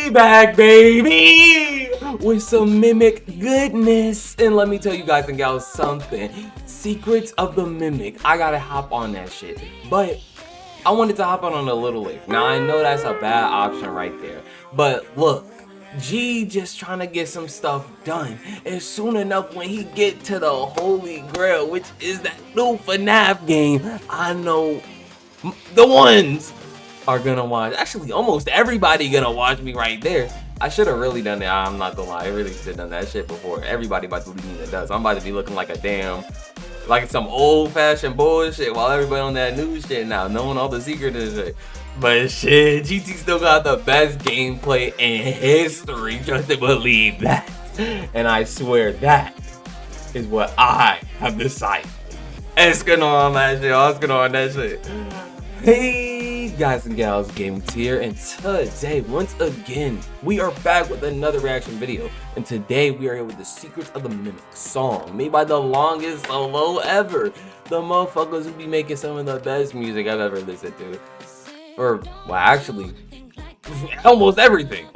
We back, baby, with some Mimic goodness. And let me tell you guys and gals something. Secrets of the Mimic. I gotta hop on that shit. But I wanted to hop on a little late. Now I know that's a bad option right there. But look, G just trying to get some stuff done. And soon enough when he get to the Holy Grail, which is that new FNAF game, I know the ones are gonna watch. Actually, almost everybody gonna watch me right there. I should have really done that. I'm not gonna lie. I really should have done that shit before. Everybody about to leave me the dust. I'm about to be looking like a damn, like some old-fashioned bullshit while everybody on that new shit now, knowing all the secrets and shit. But shit, GT still got the best gameplay in history. Just to believe that. And I swear that is what I have decided. Escanor on that shit. Escanor on that shit. Hey guys and gals, Gaming Tier, and today, once again, we are back with another reaction video. And today we are here with the Secrets of the Mimic song, made by the longest solo ever. The motherfuckers who be making some of the best music I've ever listened to. Or, well, actually, almost everything,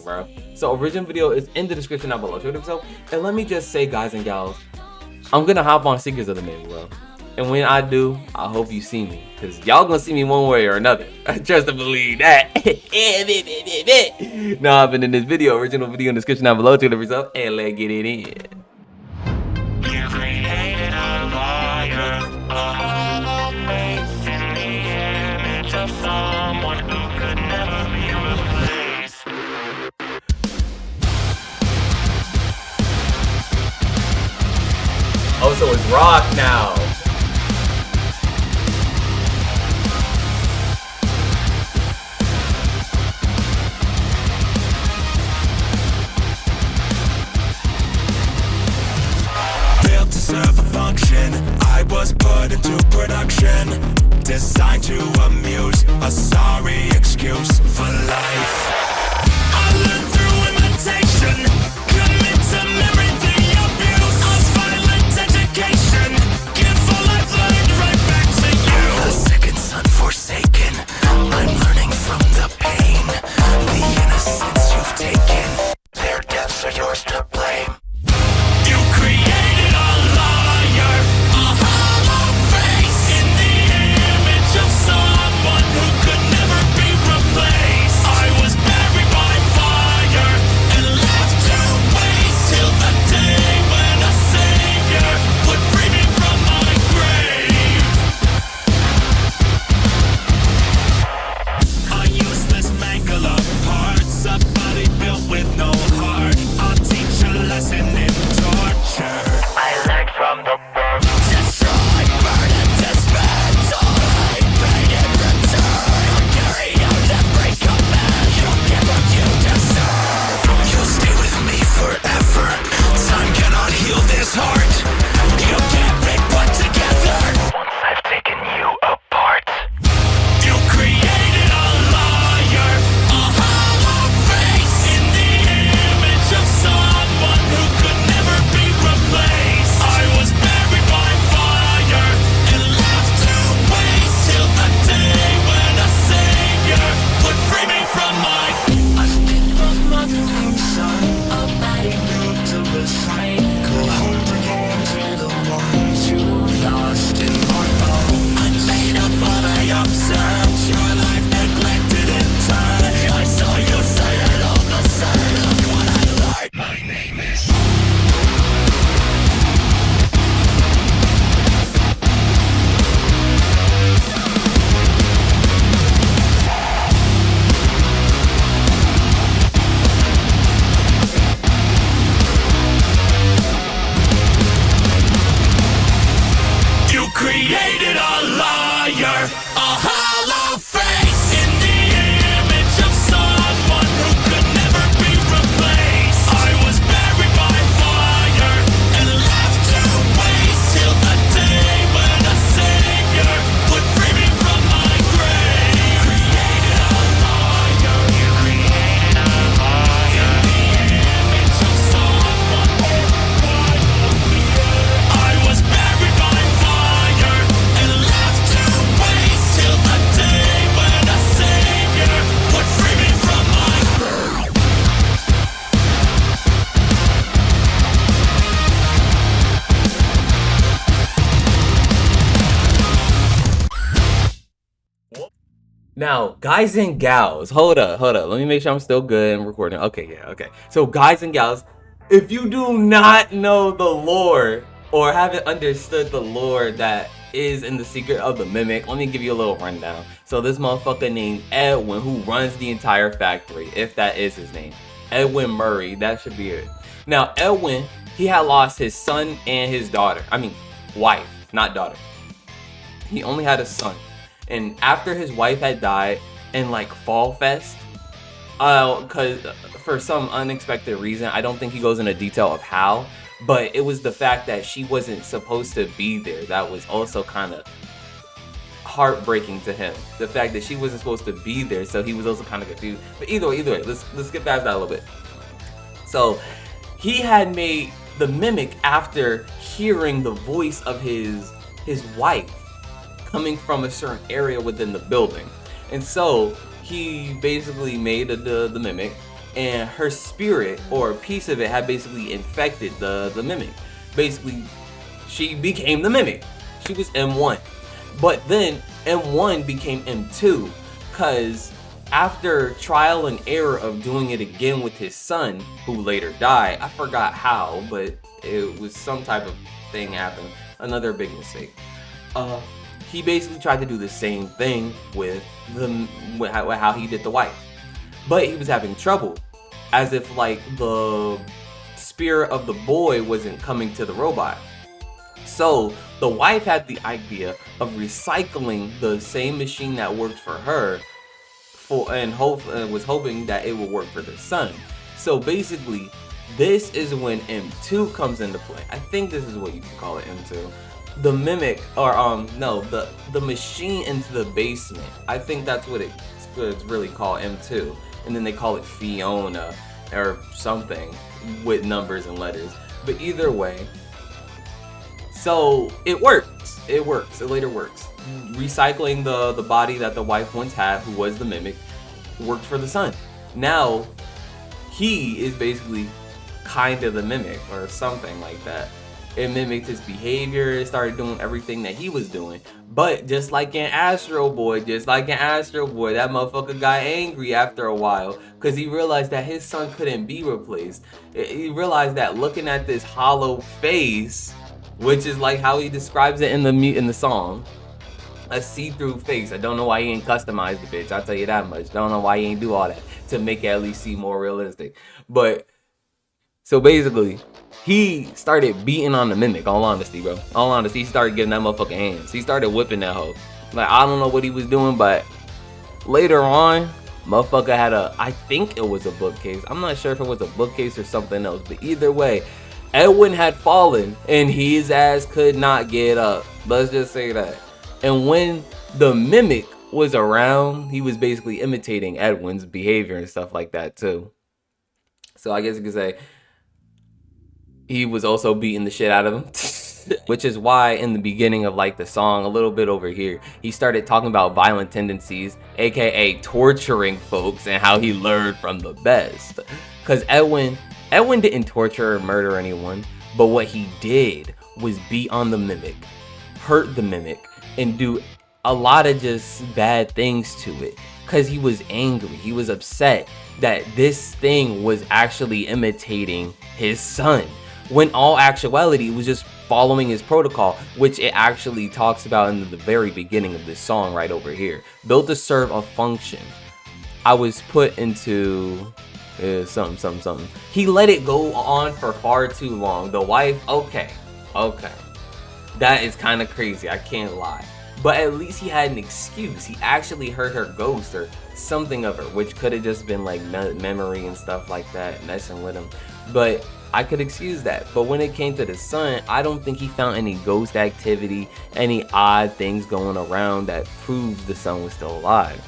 bro. So original video is in the description down below. Show it yourself. And let me just say, guys and gals, I'm gonna hop on Secrets of the Mimic, bro. And when I do, I hope you see me, because y'all gonna see me one way or another. Just to believe that. Now, I've been in this video, original video in the description down below. Check the result, and let's get it in. You created a liar, face in the image of someone who could never be replaced. Oh, so it's Rock now. Serve a function, I was put into production, designed to amuse, a sorry excuse for life. I learned through imitation, commit to everything you abuse, of violent education, give for life, learned right back to you. The second son forsaken, I'm learning from the pain, the innocence you've taken, their deaths are yours to blame. You created a liar, a hollow face in the image of someone who could never be replaced. Now, guys and gals, hold up. Let me make sure I'm still good and recording. Okay, yeah, okay. So, guys and gals, if you do not know the lore or haven't understood the lore that is in the Secret of the Mimic, let me give you a little rundown. So, this motherfucker named Edwin, who runs the entire factory, if that is his name, Edwin Murray, that should be it. Now, Edwin, he had lost his son and his daughter. I mean, wife, not daughter. He only had a son. And after his wife had died in like Fall Fest, cause for some unexpected reason, I don't think he goes into detail of how, but it was the fact that she wasn't supposed to be there that was also kind of heartbreaking to him. The fact that she wasn't supposed to be there, so he was also kind of confused. But either way, let's get past that a little bit. So he had made the Mimic after hearing the voice of his wife coming from a certain area within the building. And so he basically made the Mimic, and her spirit or a piece of it had basically infected the Mimic. Basically, she became the Mimic. She was M1. But then M1 became M2 because after trial and error of doing it again with his son, who later died, I forgot how, but it was some type of thing happened. Another big mistake. He basically tried to do the same thing with how he did the wife, but he was having trouble, as if like the spirit of the boy wasn't coming to the robot. So the wife had the idea of recycling the same machine that worked for her, and was hoping that it would work for the son. So basically, this is when M2 comes into play. I think this is what you can call it, M2. The Mimic, or no, the machine into the basement. I think that's what it's really called, M2. And then they call it Fiona or something with numbers and letters. But either way, so it works. It later works. Recycling the body that the wife once had, who was the Mimic, worked for the son. Now he is basically kind of the Mimic or something like that. It mimicked his behavior, it started doing everything that he was doing. But just like in Astro Boy, that motherfucker got angry after a while because he realized that his son couldn't be replaced. He realized that looking at this hollow face, which is like how he describes it in the song, a see-through face. I don't know why he ain't customized the bitch, I'll tell you that much. Don't know why he ain't do all that to make it at least seem more realistic. But so basically, he started beating on the Mimic, all honesty, bro. All honesty, he started giving that motherfucker hands. He started whipping that hoe. Like, I don't know what he was doing, but later on, motherfucker had I think it was a bookcase. I'm not sure if it was a bookcase or something else, but either way, Edwin had fallen, and his ass could not get up. Let's just say that. And when the Mimic was around, he was basically imitating Edwin's behavior and stuff like that, too. So I guess you could say he was also beating the shit out of him. Which is why in the beginning of like the song, a little bit over here, he started talking about violent tendencies, aka torturing folks, and how he learned from the best. Because Edwin didn't torture or murder anyone, but what he did was beat on the Mimic, hurt the Mimic, and do a lot of just bad things to it. Because he was angry, he was upset that this thing was actually imitating his son, when all actuality was just following his protocol, which it actually talks about in the very beginning of this song right over here. Built to serve a function. I was put into something. He let it go on for far too long. The wife, okay. That is kind of crazy, I can't lie. But at least he had an excuse. He actually heard her ghost or something of her, which could have just been like memory and stuff like that, messing with him. But I could excuse that. But when it came to the son, I don't think he found any ghost activity, any odd things going around that proves the son was still alive.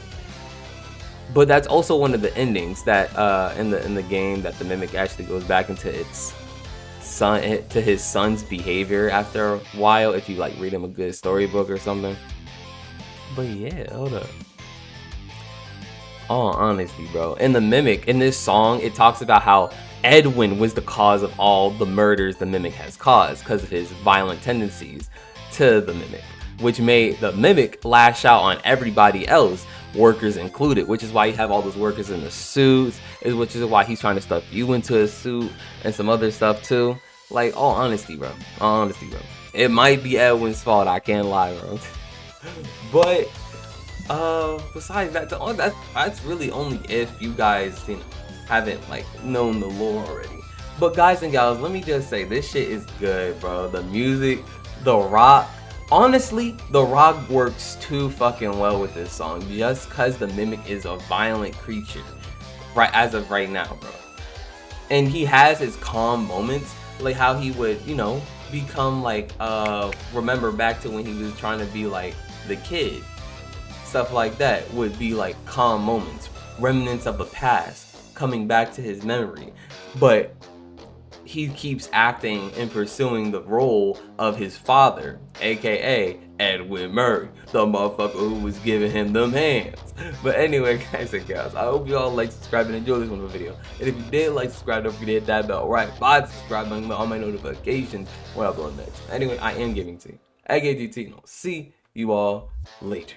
But that's also one of the endings that in the game, that the Mimic actually goes back into its son, to his son's behavior after a while, if you like read him a good storybook or something. But yeah, hold up. All honesty, bro, in the Mimic, in this song, it talks about how Edwin was the cause of all the murders the Mimic has caused because of his violent tendencies to the Mimic, which made the Mimic lash out on everybody else, workers included, which is why you have all those workers in the suits, which is why he's trying to stuff you into a suit and some other stuff too. Like, all honesty, bro. It might be Edwin's fault, I can't lie, bro. But besides that, that's really only if you guys, you know, haven't like known the lore already. But guys and gals, let me just say, this shit is good, bro. The music, the rock. Honestly, the rock works too fucking well with this song, just cause the Mimic is a violent creature, right as of right now, bro. And he has his calm moments, like how he would, you know, become like, remember back to when he was trying to be like the kid. Stuff like that would be like calm moments, remnants of the past coming back to his memory. But he keeps acting and pursuing the role of his father, aka Edwin Murray, the motherfucker who was giving him them hands. But anyway, guys and gals, I hope you all like, subscribe, and enjoy this one video. And if you did like, subscribe, don't forget to hit that bell right by the subscribe button, on my notifications when I upload next. Anyway, I am giving to you. AKGT, and I'll see you all later.